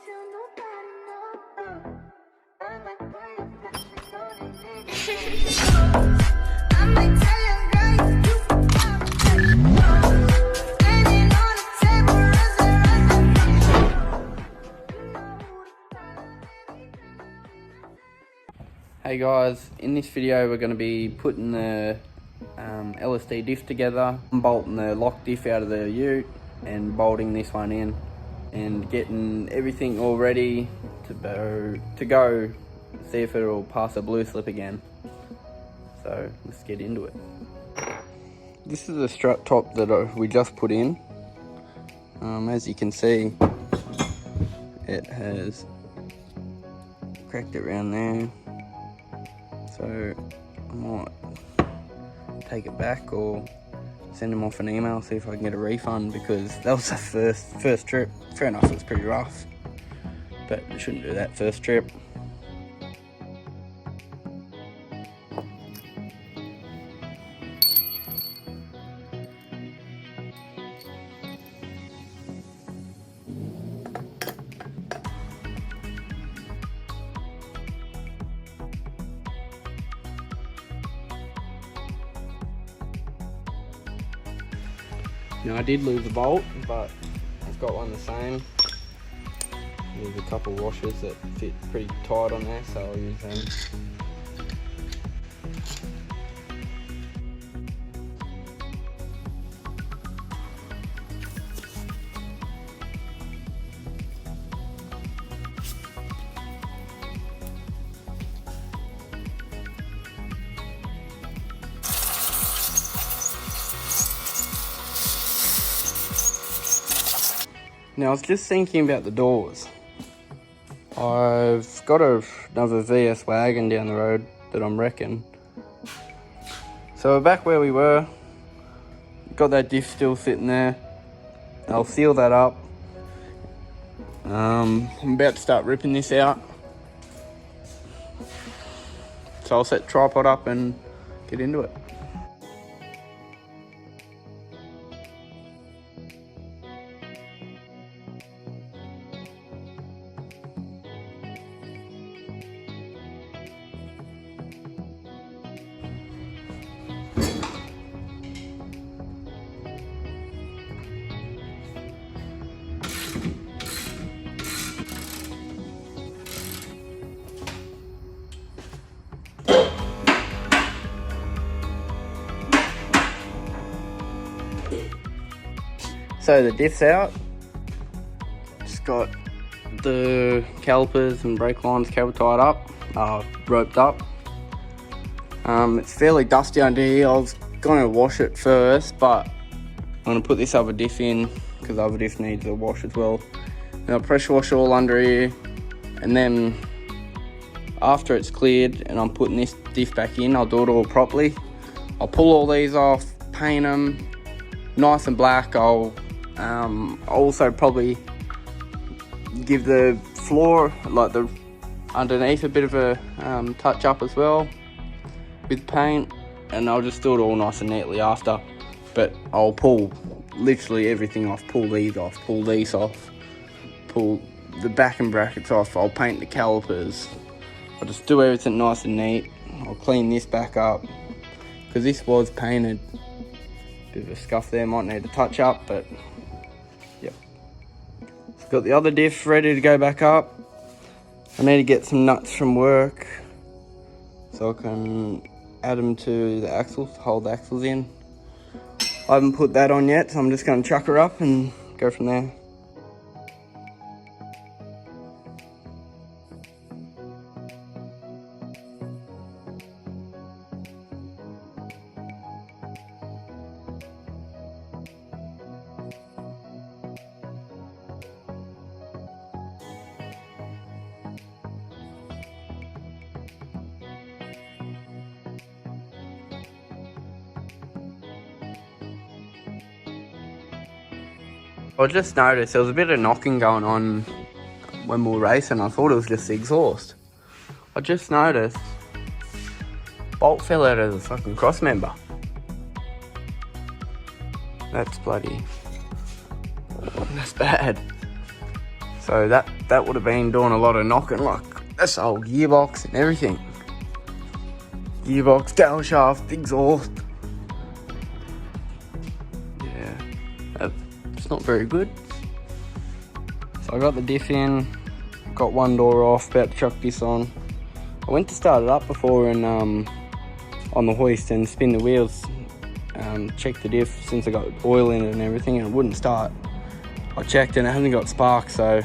Hey guys, in this video we're going to be putting the LSD diff together. I'm bolting the lock diff out of the ute and bolting this one in and getting everything all ready to go see if it'll pass a blue slip again. So let's get into it. This is the strut top that we just put in. As you can see, it has cracked it around there. So I might take it back or send them off an email, see if I can get a refund, because that was the first trip. Fair enough, it was pretty rough, but we shouldn't do that first trip. Now I did lose a bolt, but I've got one the same. There's a couple washers that fit pretty tight on there, so I'll use them. Now I was just thinking about the doors. I've got another VS wagon down the road that I'm wrecking. So we're back where we were. Got that diff still sitting there. I'll seal that up. I'm about to start ripping this out. So I'll set the tripod up and get into it. So the diff's out. Just got the calipers and brake lines cable tied up, roped up. It's fairly dusty under here. I was going to wash it first, but I'm going to put this other diff in because the other diff needs a wash as well. And I'll pressure wash all under here, and then after it's cleared and I'm putting this diff back in, I'll do it all properly. I'll pull all these off, paint them nice and black. I'll also probably give the floor, like the underneath, a bit of a touch up as well with paint, and I'll just do it all nice and neatly after. But I'll pull literally everything off, pull these off, pull these off, pull the back and brackets off. I'll paint the calipers. I'll just do everything nice and neat. I'll clean this back up because this was painted. Bit of a scuff there, might need a touch up, but yep. Got the other diff ready to go back up. I need to get some nuts from work so I can add them to the axles, hold the axles in. I haven't put that on yet, so I'm just going to chuck her up and go from there. I just noticed there was a bit of knocking going on when we were racing. I thought it was just the exhaust. I just noticed bolt fell out of the fucking cross member. That's bad. So that that would have been doing a lot of knocking. Like, that's the whole gearbox and everything. Gearbox, tail shaft, exhaust. Yeah, it's not very good. So I got the diff in, got one door off, about to chuck this on. I went to start it up before and on the hoist and spin the wheels, check the diff since I got oil in it and everything, and it wouldn't start. I checked and it hasn't got spark, so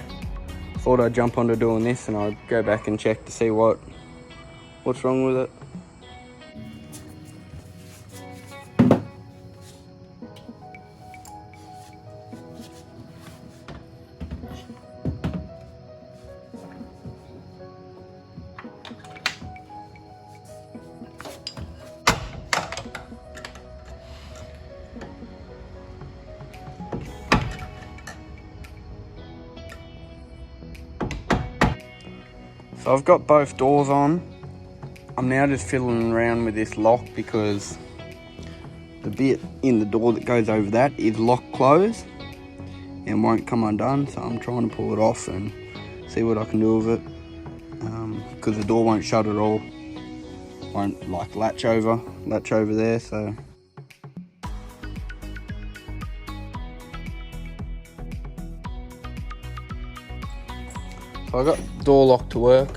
thought I'd jump onto doing this and I'd go back and check to see what's wrong with it. So I've got both doors on. I'm now just fiddling around with this lock because the bit in the door that goes over that is lock closed and won't come undone. So I'm trying to pull it off and see what I can do with it, because the door won't shut at all. Won't like latch over there. So I got door lock to work.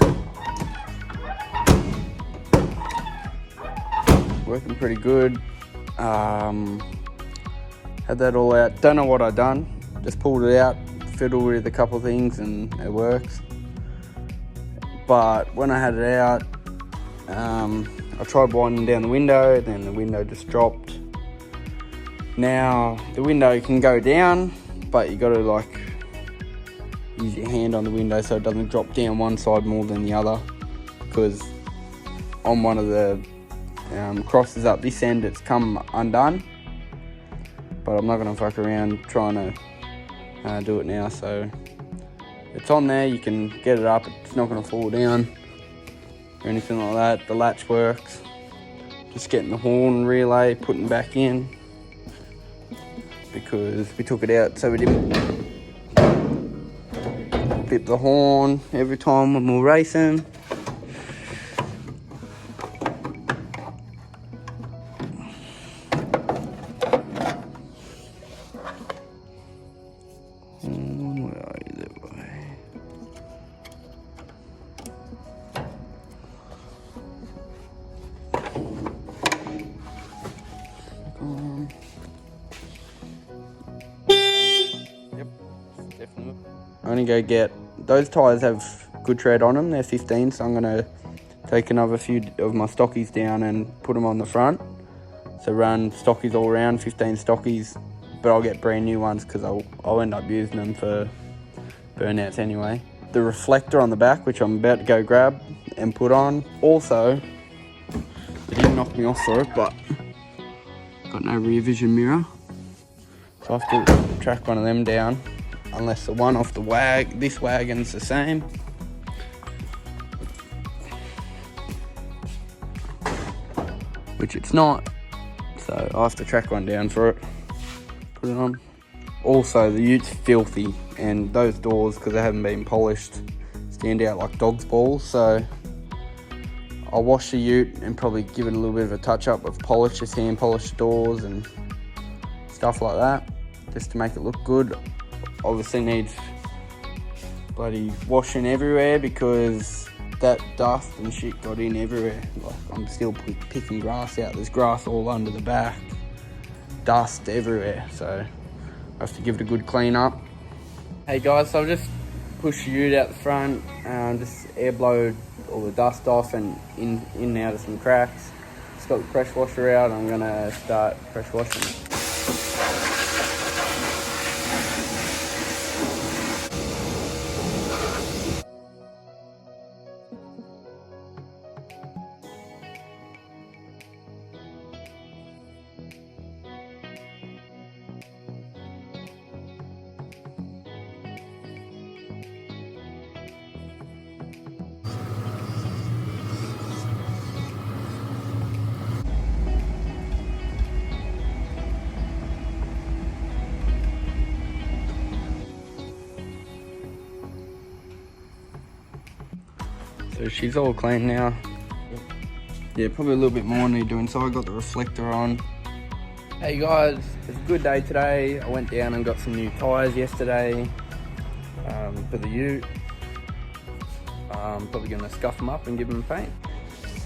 Working pretty good. Had that all out. Don't know what I done. Just pulled it out, fiddled with a couple of things, and it works. But when I had it out, I tried winding down the window, then the window just dropped. Now the window can go down, but you got to like use your hand on the window so it doesn't drop down one side more than the other, because on one of the crosses up this end it's come undone, but I'm not going to fuck around trying to do it now. So it's on there, you can get it up, it's not going to fall down or anything like that. The latch works. Just getting the horn relay, putting back in, because we took it out so we didn't bip the horn every time when we're racing. Where are you that way? Yep, definitely. I'm gonna go get, those tyres have good tread on them, they're 15, so I'm gonna take another few of my stockies down and put them on the front. So run stockies all around, 15 stockies, but I'll get brand new ones because I'll end up using them for burnouts anyway. The reflector on the back, which I'm about to go grab and put on. Also, they didn't knock me off for it, but got no rear vision mirror, so I have to track one of them down, unless the one off the this wagon's the same. Which it's not, so I have to track one down for it, put it on. Also, the ute's filthy, and those doors, because they haven't been polished, stand out like dog's balls. So I'll wash the ute and probably give it a little bit of a touch up with polish, just hand polish the doors and stuff like that, just to make it look good. Obviously needs bloody washing everywhere, because that dust and shit got in everywhere. Like, I'm still picking grass out. There's grass all under the back, dust everywhere, so I have to give it a good clean up. Hey guys, so I've just pushed the ute out the front, just air blowed all the dust off and in and out of some cracks. Just got the pressure washer out. I'm gonna start pressure washing it. So she's all clean now. Yeah, probably a little bit more need doing. So I got the reflector on. Hey guys, it's a good day today. I went down and got some new tyres yesterday for the ute. I'm probably going to scuff them up and give them paint.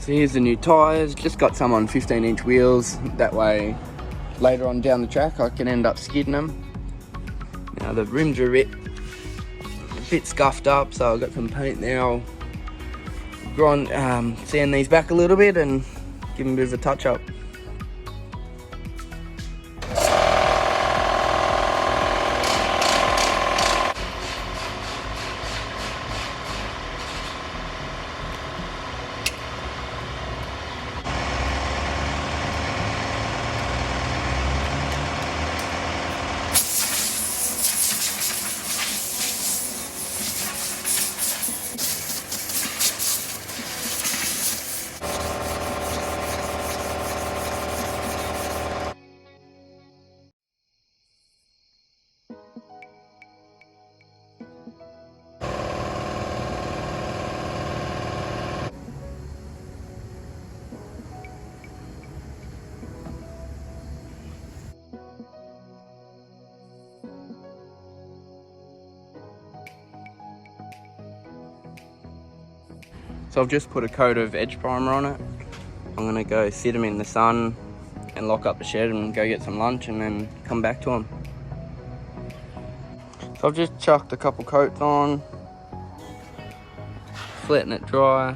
So here's the new tyres. Just got some on 15-inch wheels. That way later on down the track I can end up skidding them. Now the rims are a bit scuffed up, so I've got some paint there. I'll sand these back a little bit and give them a bit of a touch up. So I've just put a coat of edge primer on it. I'm gonna go sit them in the sun and lock up the shed and go get some lunch and then come back to them. So I've just chucked a couple coats on, just letting it dry,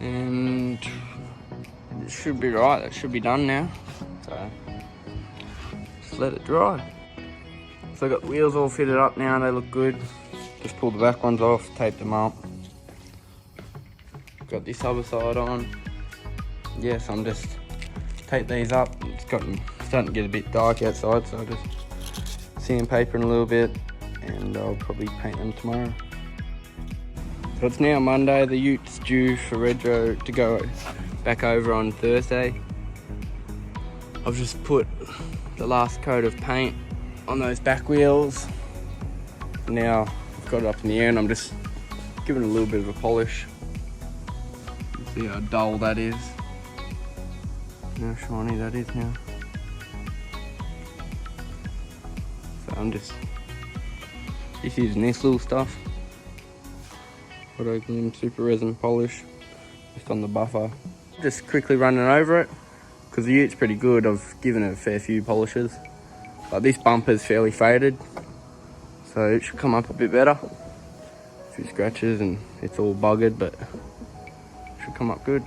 and it should be right. That should be done now. So just let it dry. So I've got the wheels all fitted up now, they look good. Just pulled the back ones off, taped them up. Got this other side on. Yes, I'm just tape these up. It's starting to get a bit dark outside, so I'll just sandpapering a little bit and I'll probably paint them tomorrow. So it's now Monday, the ute's due for Redro to go back over on Thursday. I've just put the last coat of paint on those back wheels. Now I've got it up in the air and I'm just giving it a little bit of a polish. See how dull that is. How shiny that is now. So I'm just using this little stuff. Photo super resin polish just on the buffer. Just quickly running over it because the ute's pretty good. I've given it a fair few polishes. But this bumper's fairly faded, so it should come up a bit better. A few scratches and it's all buggered, but should come up good.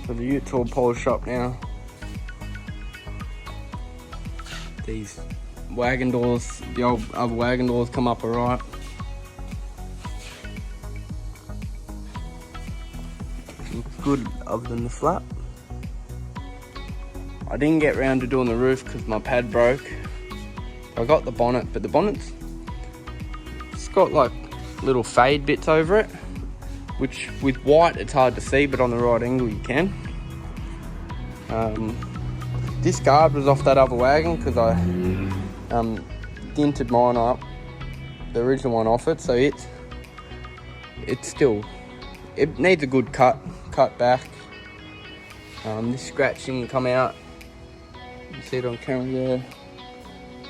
So the ute's all polished up now. These wagon doors, the old other wagon doors come up alright. Looks good other than the flap. I didn't get round to doing the roof because my pad broke. I got the bonnet, but the bonnet's got like little fade bits over it, which with white it's hard to see, but on the right angle you can. This guard was off that other wagon because I dinted mine up, the original one off it, so it needs a good cut back. This scratch didn't come out, you can see it on camera there,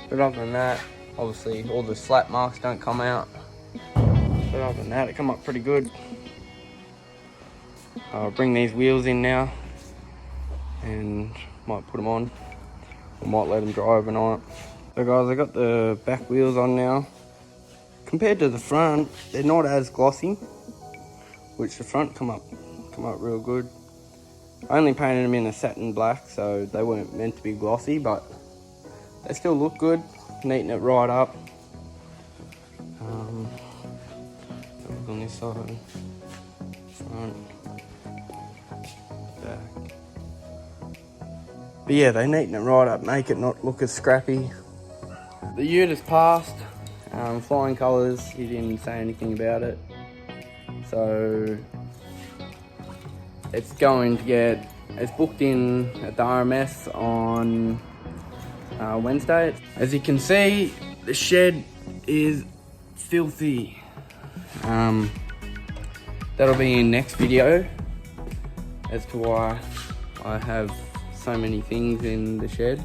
but other than that, obviously all the slap marks don't come out. But other than that, it come up pretty good. I'll bring these wheels in now and might put them on, or might let them dry overnight. So guys, I got the back wheels on now. Compared to the front, they're not as glossy, which the front come up real good. I only painted them in a satin black, so they weren't meant to be glossy, but they still look good. Neaten it right up. Look on this side, front, back. But yeah, they neaten it right up, make it not look as scrappy. The ute has passed. Flying colours, he didn't say anything about it. So it's booked in at the RMS on Wednesday. As you can see, the shed is filthy. That'll be in next video as to why I have so many things in the shed.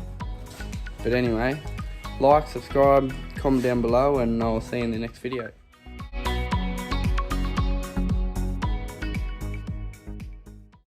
But anyway, like, subscribe, comment down below, and I'll see you in the next video.